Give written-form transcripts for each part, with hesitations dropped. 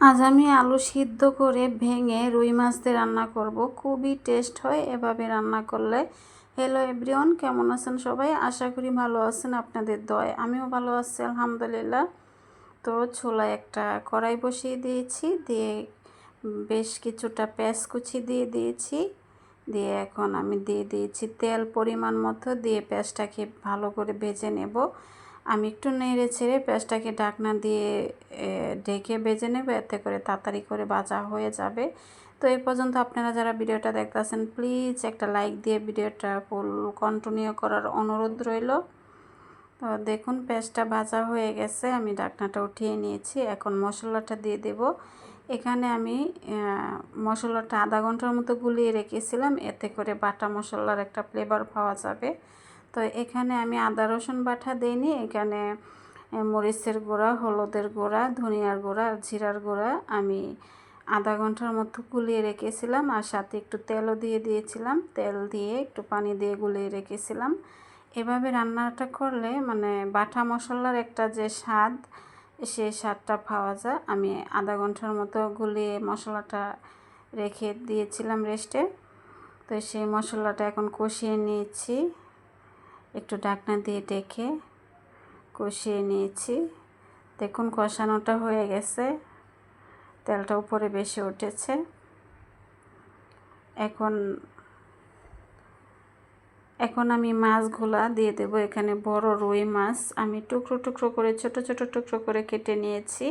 আজ আমি আলু সিদ্ধ করে ভেঙে রুই মাছ দিয়ে রান্না করব। খুবই টেস্ট হয় এভাবে রান্না করলে। হ্যালো এভরিওয়ান, কেমন আছেন সবাই? আশা করি ভালো আছেন, আপনাদের দয় আমিও ভালো আছি আলহামদুলিল্লাহ। তো চুলায় একটা কড়াই বসিয়ে দিয়েছি, দিয়ে বেশ কিছুটা পেঁয়াজ কুচি দিয়ে দিয়েছি, দিয়ে এখন আমি দিয়ে দিয়েছি তেল পরিমাণ মতো, দিয়ে পেঁয়াজটাকে ভালো করে ভেজে নেব। আমি একটু নেড়ে ছেড়ে পেঁয়াজটাকে ঢাকনা দিয়ে ঢেকে ভেজে নেব, এতে করে তাড়াতাড়ি করে ভাজা হয়ে যাবে। তো এই পর্যন্ত আপনারা যারা ভিডিওটা দেখতেছেন প্লিজ একটা লাইক দিয়ে ভিডিওটা ফুল কন্টিনিউ করার অনুরোধ রইল। তো দেখুন পেঁয়াজটা ভাজা হয়ে গেছে, আমি ঢাকনাটা উঠিয়ে নিয়েছি। এখন মশলাটা দিয়ে দেব। এখানে আমি মশলাটা আধা ঘন্টার মতো গুলিয়ে রেখেছিলাম, এতে করে বাটা মশলার একটা ফ্লেভার পাওয়া যাবে। তো এখানে আমি আদা রসুন বাটা দিইনি, এখানে মরিচের গুঁড়া, হলুদের গুঁড়া, ধনিয়ার গুঁড়া, জিরার গুঁড়া আমি আধা ঘন্টার মতো গুলিয়ে রেখেছিলাম, আর সাথে একটু তেলও দিয়ে দিয়েছিলাম। তেল দিয়ে একটু পানি দিয়ে গুলিয়ে রেখেছিলাম। এভাবে রান্নাটা করলে মানে বাটা মশলার একটা যে স্বাদ, সেই স্বাদটা পাওয়া যায়। আমি আধা ঘন্টার মতো গুলিয়ে মশলাটা রেখে দিয়েছিলাম রেস্টে। তো সেই মশলাটা এখন কষিয়ে নিয়েছি, একটু ঢাকনা দিয়ে ঢেকে কষিয়ে নিয়েছি। দেখুন কষানোটা হয়ে গেছে, তেলটা উপরে বেশি উঠেছে। এখন আমি মাছগুলা দিয়ে দেব। এখানে বড় রুই মাছ আমি টুকরো টুকরো করে ছোট ছোট টুকরো করে কেটে নিয়েছি,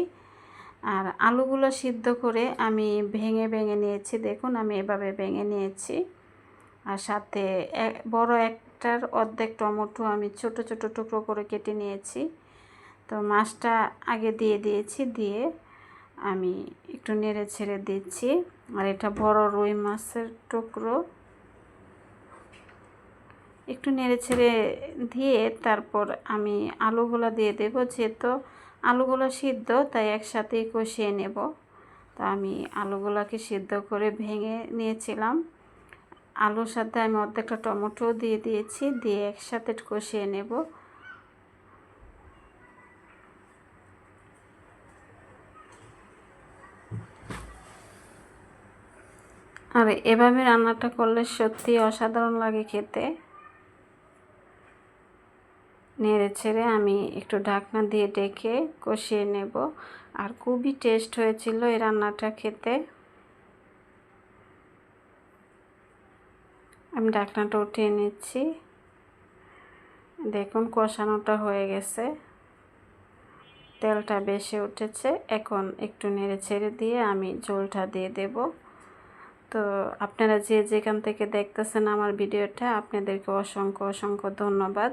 আর আলুগুলো সিদ্ধ করে আমি ভেঙে ভেঙে নিয়েছি। দেখুন আমি এভাবে ভেঙে নিয়েছি, আর সাথে বড় একটার অর্ধেক টমেটো আমি ছোট ছোট টুকরো করে কেটে নিয়েছি। তো মাছটা আগে দিয়ে দিয়েছি, দিয়ে আমি একটু নেড়ে ছেড়ে দিচ্ছি। আর এটা বড় রুই মাছের টুকরো, একটু নেড়ে ছেড়ে দিয়ে তারপর আমি আলুগুলো দিয়ে দেব। যেহেতু আলুগুলো সিদ্ধ তাই একসাথেই কষিয়ে নেব। তো আমি আলুগুলোকে সিদ্ধ করে ভেঙে নিয়েছিলাম, আলুর সাথে আমি অর্ধেকটা টমেটো দিয়ে দিয়েছি, দিয়ে একসাথে কষিয়ে নেব। আর এভাবে রান্নাটা করলে সত্যি অসাধারণ লাগে খেতে। নেড়ে ছেড়ে আমি একটু ঢাকনা দিয়ে ডেকে কষিয়ে নেব। আর খুবই টেস্ট হয়েছিল এই রান্নাটা খেতে। আমি ঢাকনাটা উঠিয়ে নিচ্ছি। দেখুন কষানোটা হয়ে গেছে, তেলটা বেশি উঠেছে। এখন একটু নেড়ে ছেড়ে দিয়ে আমি ঝোলটা দিয়ে দেব। তো আপনারা যে যেখান থেকে দেখতেছেন আমার ভিডিওটা, আপনাদেরকে অসংখ্য অসংখ্য ধন্যবাদ।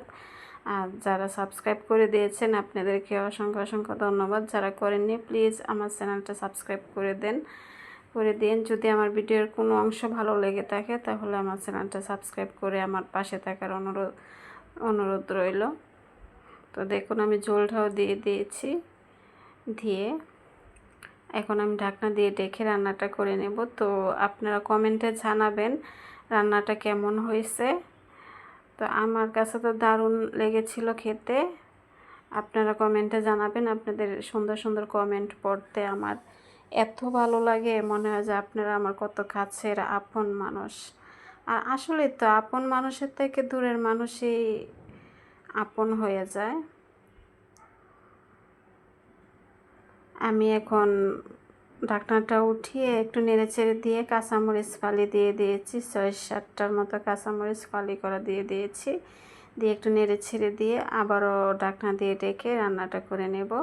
আর যারা সাবস্ক্রাইব করে দিয়েছেন আপনাদেরকে অসংখ্য অসংখ্য ধন্যবাদ। যারা করেননি প্লিজ আমার চ্যানেলটা সাবস্ক্রাইব করে দিন। যদি আমার ভিডিওর কোনো অংশ ভালো লেগে থাকে তাহলে আমার চ্যানেলটা সাবস্ক্রাইব করে আমার পাশে থাকার অনুরোধ রইল। তো দেখুন আমি ঝোলটাও দিয়ে দিয়েছি, দিয়ে এখন আমি ঢাকনা দিয়ে ঢেকে রান্নাটা করে নেব। তো আপনারা কমেন্টে জানাবেন রান্নাটা কেমন হয়েছে। তো আমার কাছে তো দারুণ লেগেছিল খেতে। আপনারা কমেন্টে জানাবেন। আপনাদের সুন্দর সুন্দর কমেন্ট পড়তে আমার এত ভালো লাগে, মনে হয় যে আপনারা আমার কত কাছের আপন মানুষ। আর আসলে তো আপন মানুষের থেকে দূরের মানুষই আপন হয়ে যায়। আমি এখন ঢাকনাটা উঠিয়ে একটু নেড়ে ছেড়ে দিয়ে কাঁচামরিচ ফালি দিয়ে দিয়েছি, 6-7টার মতো কাঁচামরিচ ফালি করা দিয়ে দিয়েছি, দিয়ে একটু নেড়ে ছেড়ে দিয়ে আবারও ঢাকনা দিয়ে ডেকে রান্নাটা করে নেব।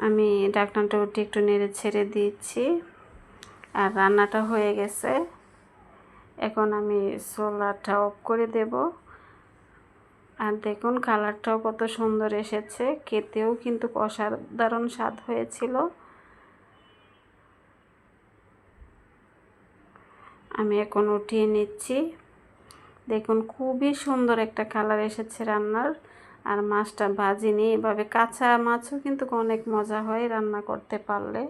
আমি ঢাকনাটা উঠে একটু নেড়ে ছেড়ে দিচ্ছি, আর রান্নাটা হয়ে গেছে। এখন আমি চুলাটা অফ করে দেব। আর দেখুন কালারটাও কত সুন্দর এসেছে, খেতেও কিন্তু অসাধারণ স্বাদ হয়েছিল। আমি এখন উঠিয়ে নিচ্ছি। দেখুন খুবই সুন্দর একটা কালার এসেছে রান্নার। আর মাছটা ভাজিনি, এভাবে কাঁচা মাছও কিন্তু অনেক মজা হয় রান্না করতে পারলে।